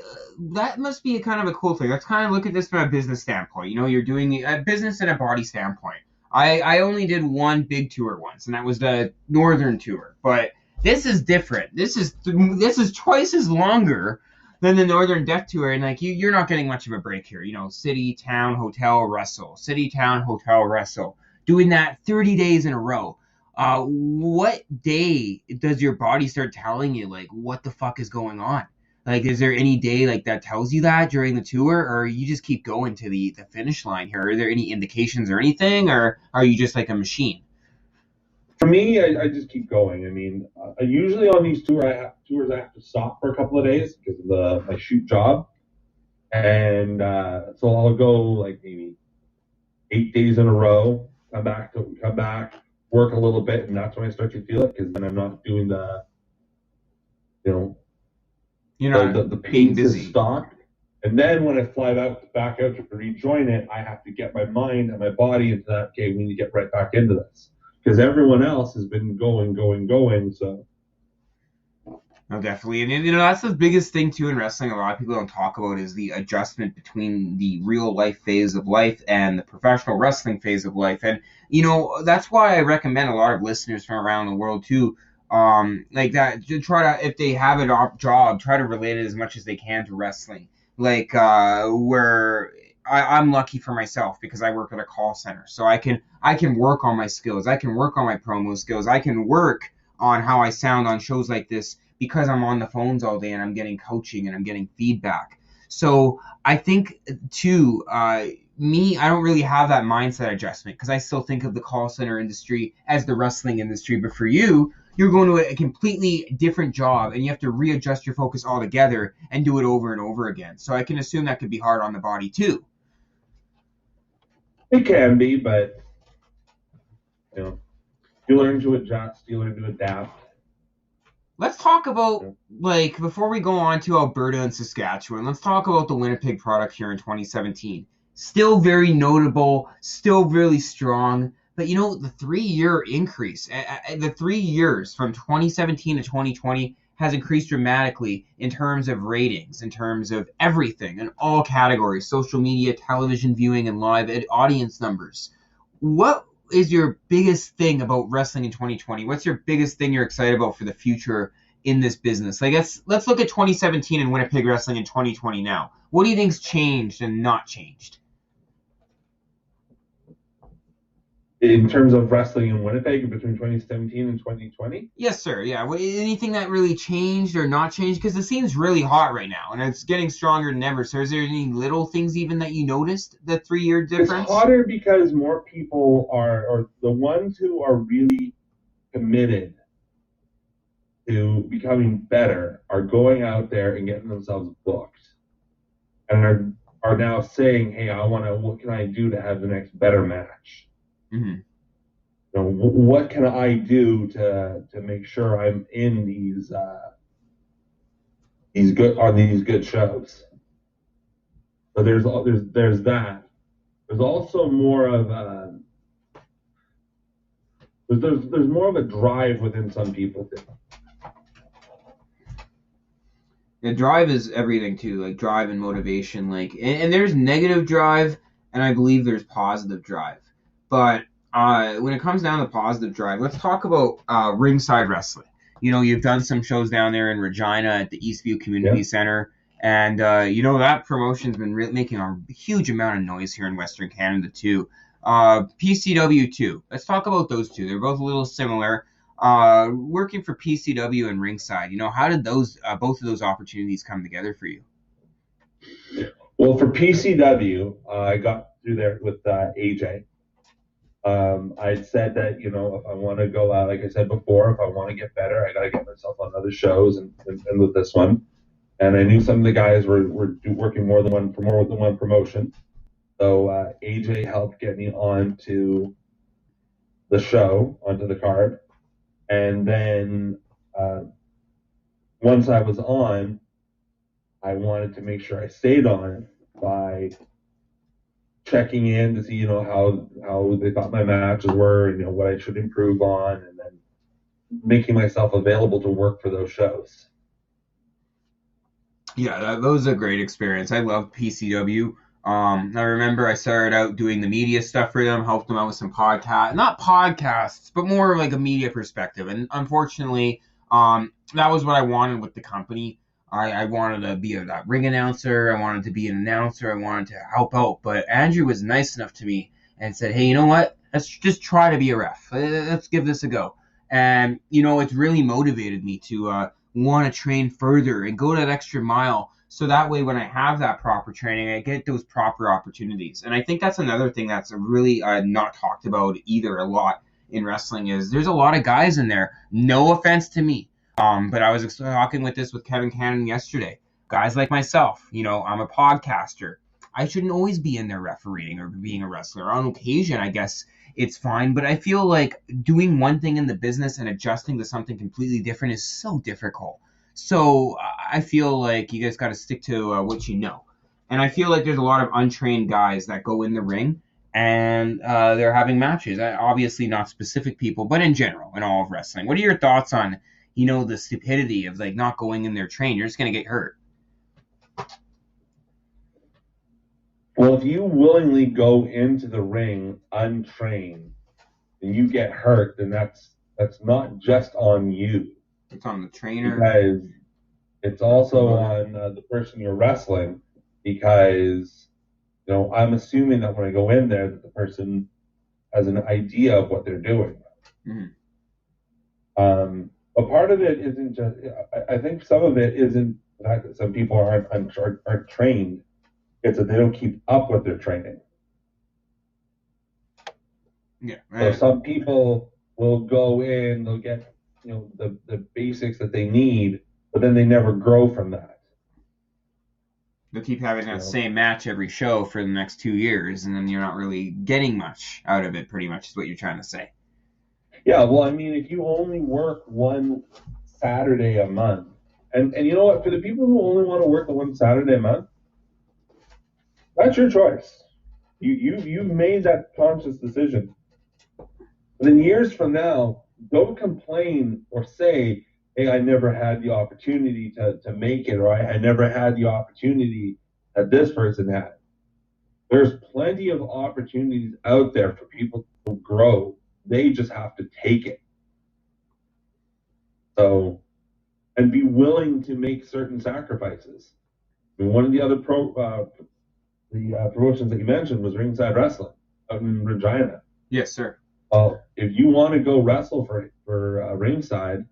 That must be a kind of a cool thing. Let's kind of look at this from a business standpoint. You know, you're doing a business and a body standpoint. I only did one big tour once, and that was the Northern tour. But this is different. This is twice as longer than the Northern Death Tour, and like you're not getting much of a break here. You know, city, town, hotel, wrestle, city, town, hotel, wrestle. Doing that 30 days in a row. What day does your body start telling you like what the fuck is going on? Like, is there any day like that tells you that during the tour, or you just keep going to the finish line here? Are there any indications or anything, or are you just like a machine? For me, I just keep going. I mean, usually on these tours, I have to stop for a couple of days because of my shoot job, and so I'll go like maybe 8 days in a row, come back, work a little bit, and that's when I start to feel it because then I'm not doing the, you know, the pain is stopped. And then when I fly back out to rejoin it, I have to get my mind and my body into that. Okay, we need to get right back into this because everyone else has been going. So. No, definitely. And, you know, that's the biggest thing, too, in wrestling a lot of people don't talk about is the adjustment between the real life phase of life and the professional wrestling phase of life. And, you know, that's why I recommend a lot of listeners from around the world, too, like that, to try to, if they have a job, try to relate it as much as they can to wrestling. Like, where I'm lucky for myself because I work at a call center. So I can work on my skills. I can work on my promo skills. I can work on how I sound on shows like this because I'm on the phones all day and I'm getting coaching and I'm getting feedback. So I think, too, me, I don't really have that mindset adjustment because I still think of the call center industry as the wrestling industry. But for you, you're going to a completely different job and you have to readjust your focus altogether and do it over and over again. So I can assume that could be hard on the body, too. It can be, but, you know, you learn to adjust, you learn to adapt. Let's talk about, like, before we go on to Alberta and Saskatchewan, let's talk about the Winnipeg product here in 2017. Still very notable, still really strong, but, you know, the 3-year increase, the 3 years from 2017 to 2020 has increased dramatically in terms of ratings, in terms of everything, in all categories, social media, television viewing, and live audience numbers. What is your biggest thing about wrestling in 2020? What's your biggest thing you're excited about for the future in this business? Like, let's look at 2017 and Winnipeg wrestling in 2020 now. What do you think's changed and not changed? In terms of wrestling in Winnipeg between 2017 and 2020? Yes, sir. Yeah. Anything that really changed or not changed? Because the scene's really hot right now, and it's getting stronger than ever. So is there any little things even that you noticed, the 3-year difference? It's hotter because more people or the ones who are really committed to becoming better are going out there and getting themselves booked and are now saying, hey, what can I do to have the next better match? Mm-hmm. You know, what can I do to make sure I'm in these good shows? So there's that. There's also more of there's more of a drive within some people too. The drive is everything too, like drive and motivation. Like, and there's negative drive, and I believe there's positive drive. But when it comes down to positive drive, let's talk about ringside wrestling. You know, you've done some shows down there in Regina at the Eastview Community Center, and you know that promotion's been making a huge amount of noise here in Western Canada too. PCW too. Let's talk about those two. They're both a little similar. Working for PCW and Ringside, how did those both of those opportunities come together for you? Well, for PCW, I got through there with AJ. I said that, if I want to go out, like I said before, if I want to get better, I got to get myself on other shows and with this one. And I knew some of the guys were working more than one promotion. So AJ helped get me onto the show, onto the card. And then once I was on, I wanted to make sure I stayed on by checking in to see, how they thought my matches were and, what I should improve on, and then making myself available to work for those shows. Yeah, that was a great experience. I love PCW. I remember I started out doing the media stuff for them, helped them out with some not podcasts, but more like a media perspective. And unfortunately, that was what I wanted with the company. I wanted to be a ring announcer. I wanted to be an announcer. I wanted to help out. But Andrew was nice enough to me and said, hey, you know what? Let's just try to be a ref. Let's give this a go. And, it's really motivated me to want to train further and go that extra mile. So that way, when I have that proper training, I get those proper opportunities. And I think that's another thing that's really not talked about either a lot in wrestling is there's a lot of guys in there. No offense to me. But I was talking with Kevin Cannon yesterday. Guys like myself, I'm a podcaster. I shouldn't always be in there refereeing or being a wrestler. On occasion, I guess it's fine. But I feel like doing one thing in the business and adjusting to something completely different is so difficult. So I feel like you guys got to stick to what you know. And I feel like there's a lot of untrained guys that go in the ring and they're having matches. Obviously not specific people, but in general, in all of wrestling. What are your thoughts on the stupidity of like not going in there trained? You're just going to get hurt. Well, if you willingly go into the ring untrained and you get hurt, then that's not just on you. It's on the trainer. Because it's also on the person you're wrestling, because, I'm assuming that when I go in there that the person has an idea of what they're doing. Mm-hmm. But part of it isn't just, I think some of it isn't the fact that some people aren't trained. It's that they don't keep up with their training. Yeah. Right. So some people will go in, they'll get, the basics that they need, but then they never grow from that. They'll keep having that same match every show for the next 2 years, and then you're not really getting much out of it, pretty much, is what you're trying to say. Yeah, well, I mean, if you only work one Saturday a month, and you know what, for the people who only want to work the one Saturday a month, that's your choice. You've made that conscious decision. But then years from now, don't complain or say, hey, I never had the opportunity to make it, or I never had the opportunity that this person had. There's plenty of opportunities out there for people to grow. They just have to take it. So, and be willing to make certain sacrifices. I mean, one of the other promotions that you mentioned was Ringside Wrestling out in Regina. Yes, sir. Well, if you want to go wrestle for Ringside,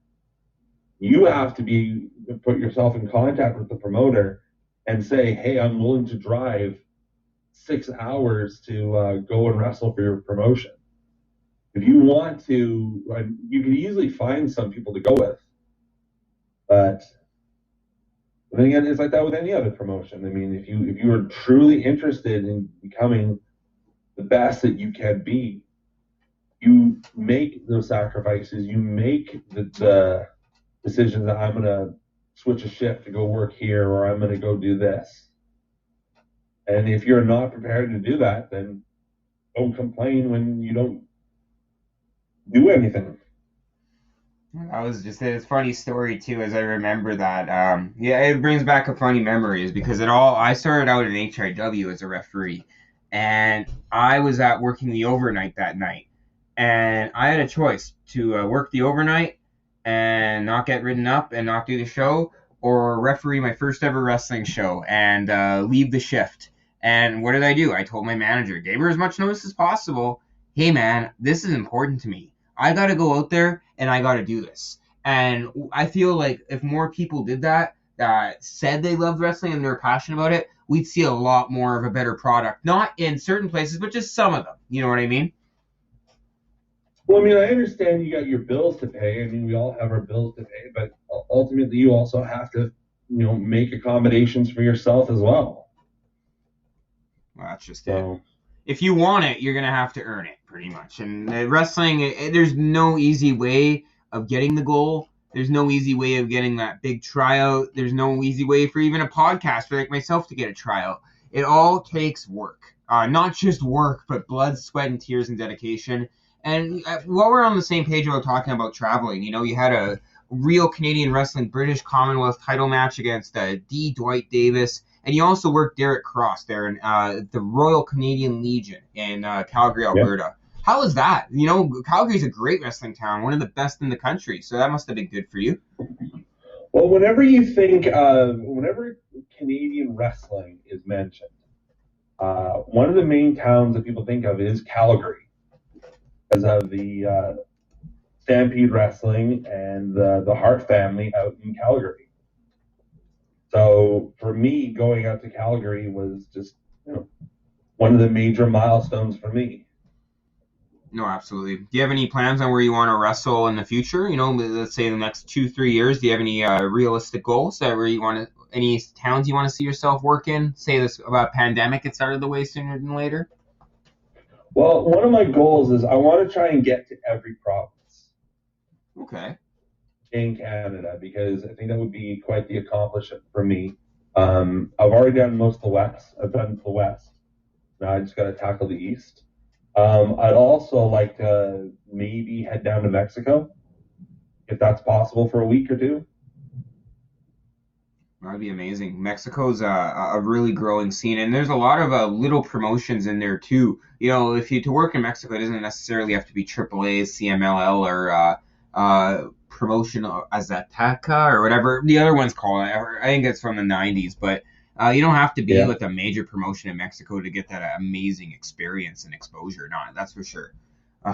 you have to put yourself in contact with the promoter and say, hey, I'm willing to drive 6 hours to go and wrestle for your promotion. If you want to, you can easily find some people to go with. But then again, it's like that with any other promotion. I mean, if you are truly interested in becoming the best that you can be, you make those sacrifices. You make the decisions that I'm going to switch a shift to go work here, or I'm going to go do this. And if you're not prepared to do that, then don't complain when you don't do anything. It's a funny story too, as I remember that. It brings back a funny memories because I started out in HIW as a referee, and I was working the overnight that night, and I had a choice to work the overnight and not get written up and not do the show, or referee my first ever wrestling show and leave the shift. And what did I do? I told my manager, gave her as much notice as possible. Hey, man, this is important to me. I got to go out there and I got to do this. And I feel like if more people did that, that said they loved wrestling and they're passionate about it, we'd see a lot more of a better product. Not in certain places, but just some of them. You know what I mean? Well, I mean, I understand you got your bills to pay. I mean, we all have our bills to pay, but ultimately you also have to, make accommodations for yourself as well. Well, that's just it. If you want it, you're going to have to earn it, pretty much. And wrestling, there's no easy way of getting the goal. There's no easy way of getting that big tryout. There's no easy way for even a podcaster like myself to get a tryout. It all takes work. Not just work, but blood, sweat, and tears and dedication. And while we're on the same page about talking about traveling, you had a real Canadian Wrestling British Commonwealth title match against D. Dwight Davis. And you also worked Derek Cross there in the Royal Canadian Legion in Calgary, Alberta. Yep. How was that? Calgary's a great wrestling town, one of the best in the country. So that must have been good for you. Well, whenever Canadian wrestling is mentioned, one of the main towns that people think of is Calgary, because of the Stampede Wrestling and the Hart family out in Calgary. So for me, going out to Calgary was just one of the major milestones for me. No, absolutely. Do you have any plans on where you want to wrestle in the future? Let's say the next 2-3 years. Do you have any realistic goals where you want to? Any towns you want to see yourself work in? Say this about pandemic gets out of the way sooner than later. Well, one of my goals is I want to try and get to every province. Okay. In Canada, because I think that would be quite the accomplishment for me. I've already done most of the West. I've done the West. Now I just got to tackle the East. I'd also like to maybe head down to Mexico, if that's possible, for a week or two. That'd be amazing. Mexico's a really growing scene, and there's a lot of little promotions in there too. If you to work in Mexico, it doesn't necessarily have to be AAA, CMLL, or promotion Azteca or whatever the other one's called. I think it's from the 90s, but you don't have to be with a major promotion in Mexico to get that amazing experience and exposure. Not that's for sure.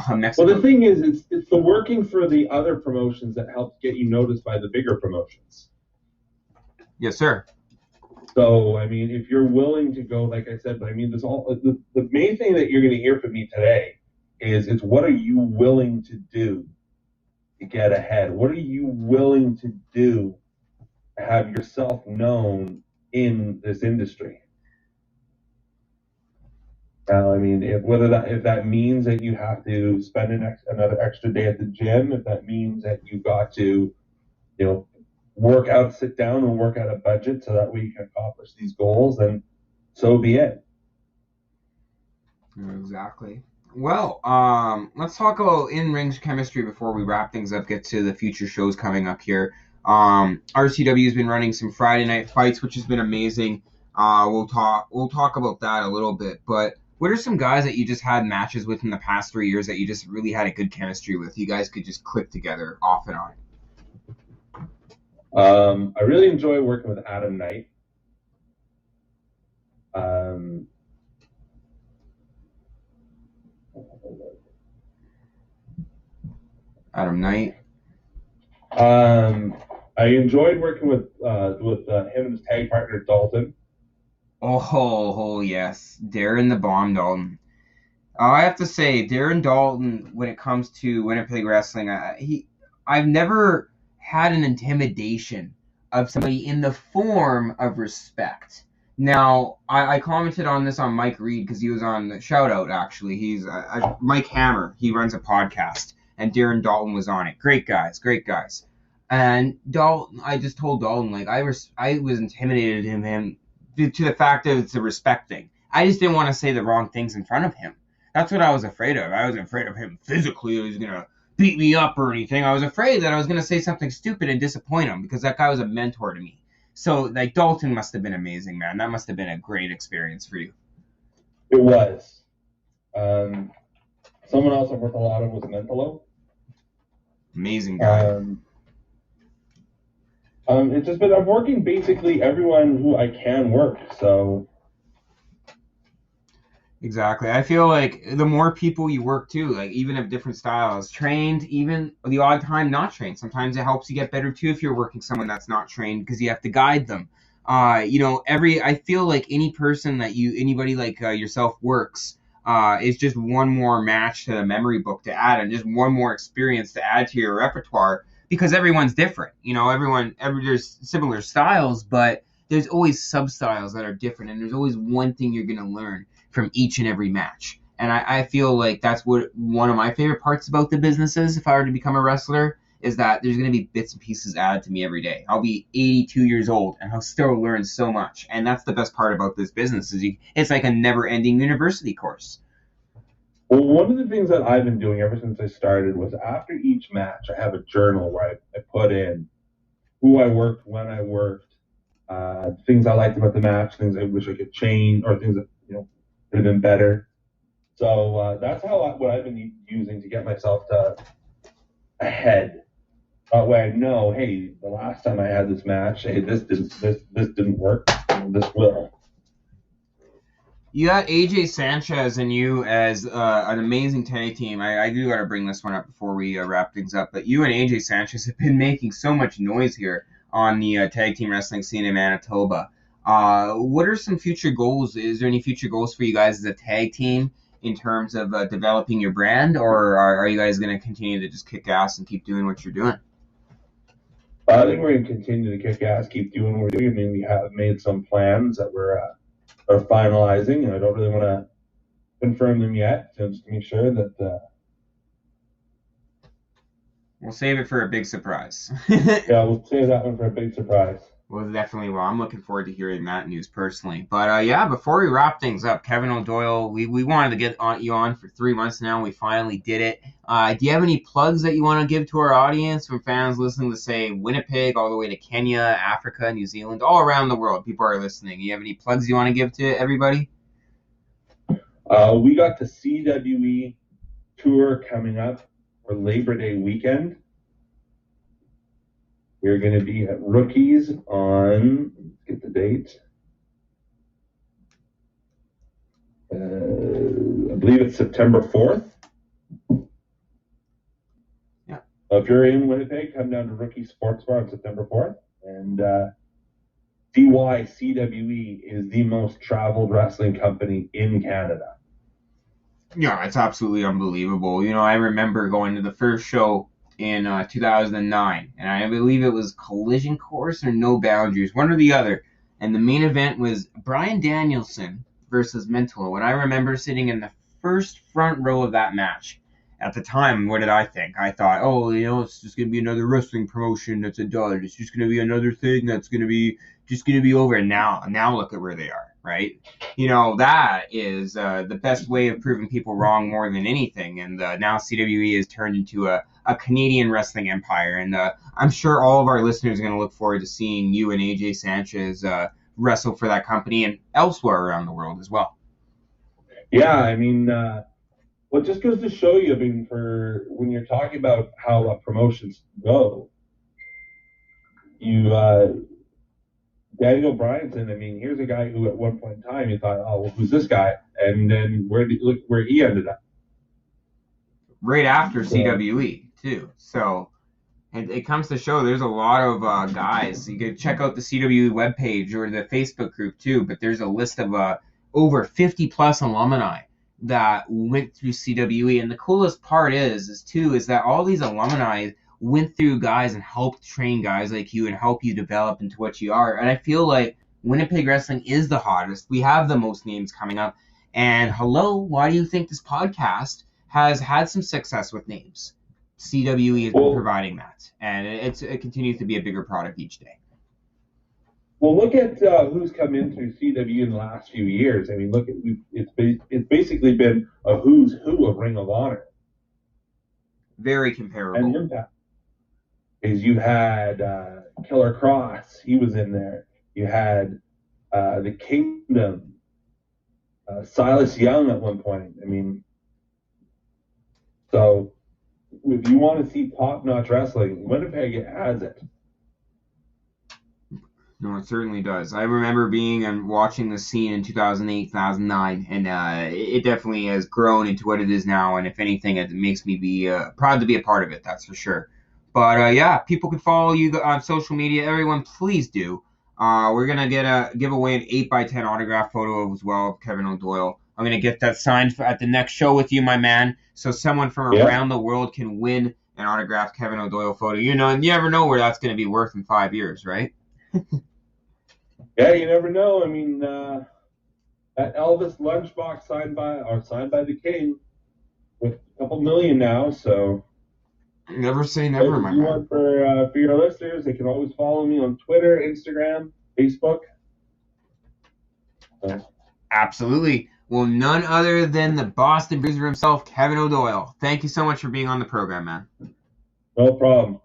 Mexico. Well, the thing is, it's the working for the other promotions that helps get you noticed by the bigger promotions. Yes, sir. So, I mean, if you're willing to go, like I said, but I mean, the main thing that you're going to hear from me today is it's what are you willing to do to get ahead? What are you willing to do to have yourself known in this industry? Now, I mean, if that means that you have to spend another extra day at the gym, if that means that you've got to, sit down and work out a budget so that we can accomplish these goals, then so be it. Exactly. Well, let's talk about in-ring chemistry before we wrap things up, get to the future shows coming up here. RCW has been running some Friday night fights, which has been amazing. We'll talk about that a little bit, but what are some guys that you just had matches with in the past 3 years that you just really had a good chemistry with? You guys could just click together off and on. I really enjoy working with Adam Knight. Adam Knight. I enjoyed working with him and his tag partner Dalton. Oh yes, Darren the Bomb Dalton. I have to say, Darren Dalton, when it comes to Winnipeg wrestling, I've never had an intimidation of somebody in the form of respect. Now, I commented on this on Mike Reed because he was on the shout out, actually. He's Mike Hammer. He runs a podcast, and Darren Dalton was on it. Great guys. And Dalton, I just told Dalton, like, I was intimidated in him due to the fact that it's a respect thing. I just didn't want to say the wrong things in front of him. That's what I was afraid of. I wasn't afraid of him physically. He was going to beat me up or anything. I was afraid that I was going to say something stupid and disappoint him because that guy was a mentor to me. So, like, Dalton must have been amazing, man. That must have been a great experience for you. It was. Someone else I've worked a lot of was Mentolo. Amazing guy. It's just been, I'm working basically everyone who I can work, so Exactly. I feel like the more people you work to, like even of different styles, trained, even the odd time not trained, sometimes it helps you get better too if you're working someone that's not trained because you have to guide them. I feel like anybody like yourself works, is just one more match to the memory book to add and just one more experience to add to your repertoire because everyone's different. There's similar styles, but there's always sub styles that are different and there's always one thing you're going to learn from each and every match. And I feel like that's what one of my favorite parts about the business is if I were to become a wrestler, is that there's going to be bits and pieces added to me every day. I'll be 82 years old and I'll still learn so much. And that's the best part about this business is it's like a never-ending university course. Well, one of the things that I've been doing ever since I started was after each match, I have a journal where I put in who I worked, when I worked, things I liked about the match, things I wish I could change, or things that could have been better. So that's what I've been using to get myself to ahead. That way I know, hey, the last time I had this match, hey, this didn't work. This will. You got AJ Sanchez and you as an amazing tag team. I do got to bring this one up before we wrap things up. But you and AJ Sanchez have been making so much noise here on the tag team wrestling scene in Manitoba. What are some future goals? Is there any future goals for you guys as a tag team in terms of developing your brand, or are you guys going to continue to just kick ass and keep doing what you're doing? I think we're going to continue to kick ass, keep doing what we're doing. I mean, we have made some plans that we're are finalizing, and I don't really want to confirm them yet, so just to make sure that. We'll save it for a big surprise. Yeah, we'll save that one for a big surprise. Well, definitely. Well, I'm looking forward to hearing that news personally. But yeah, before we wrap things up, Kevin O'Doyle, we wanted to get you on for 3 months now. We finally did it. Do you have any plugs that you want to give to our audience from fans listening to, say, Winnipeg all the way to Kenya, Africa, New Zealand, all around the world? People are listening. Do you have any plugs you want to give to everybody? We got the CWE tour coming up for Labor Day weekend. We're going to be at Rookies on, let's get the date. I believe it's September 4th. Yeah. If you're in Winnipeg, come down to Rookie Sports Bar on September 4th. And CYCWE is the most traveled wrestling company in Canada. Yeah, it's absolutely unbelievable. I remember going to the first show in 2009, and I believe it was Collision Course or No Boundaries, one or the other. And the main event was Bryan Danielson versus Mental. And I remember sitting in the first front row of that match. At the time, what did I think? I thought, it's just going to be another wrestling promotion that's a dud. It's just going to be another thing that's going to be over. And now look at where they are, right? That is the best way of proving people wrong more than anything. And now CWE has turned into a Canadian wrestling empire. And I'm sure all of our listeners are going to look forward to seeing you and AJ Sanchez wrestle for that company and elsewhere around the world as well. Yeah, I mean, well, it just goes to show you, I mean, for when you're talking about how promotions go, Daniel Bryanson, I mean, here's a guy who at one point in time you thought, oh, well, who's this guy? And then look where he ended up. Right after CWE, too. So it comes to show there's a lot of guys. You can check out the CWE webpage or the Facebook group, too, but there's a list of over 50-plus alumni that went through CWE. And the coolest part is that all these alumni went through guys and helped train guys like you and help you develop into what you are. And I feel like Winnipeg wrestling is the hottest. We have the most names coming up. And why do you think this podcast has had some success with names? CWE has been providing that. And it continues to be a bigger product each day. Well, look at who's come in through CWE in the last few years. I mean, it's basically been a who's who of Ring of Honor. Very comparable. And Impact. Is you had Killer Cross, he was in there. You had the Kingdom, Silas Young at one point. I mean, so if you want to see top-notch wrestling, Winnipeg has it. No, it certainly does. I remember being and watching the scene in 2008, 2009, and it definitely has grown into what it is now. And if anything, it makes me be proud to be a part of it. That's for sure. But yeah, people can follow you on social media. Everyone, please do. We're gonna give away an 8x10 autograph photo as well of Kevin O'Doyle. I'm gonna get that signed at the next show with you, my man, so someone from around the world can win an autographed Kevin O'Doyle photo. You know, and you never know where that's gonna be worth in 5 years, right? Yeah, you never know. I mean, that Elvis lunchbox signed by the King, with a couple million now. So never say never, my man. For your listeners, they can always follow me on Twitter, Instagram, Facebook. Absolutely. Well, none other than the Boston Bruiser himself, Kevin O'Doyle. Thank you so much for being on the program, man. No problem.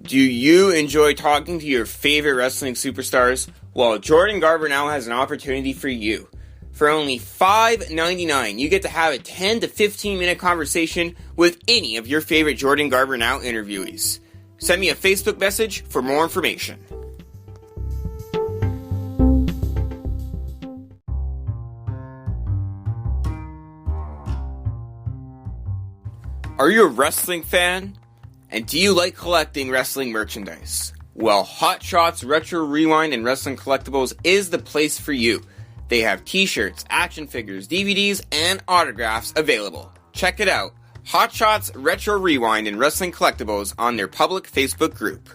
Do you enjoy talking to your favorite wrestling superstars? Well, Jordan Garber now has an opportunity for you. For only $5.99, you get to have a 10 to 15 minute conversation with any of your favorite Jordan Garber Now interviewees. Send me a Facebook message for more information. Are you a wrestling fan? And do you like collecting wrestling merchandise? Well, Hot Shots Retro Rewind and Wrestling Collectibles is the place for you. They have t-shirts, action figures, DVDs, and autographs available. Check it out. Hot Shots Retro Rewind and Wrestling Collectibles on their public Facebook group.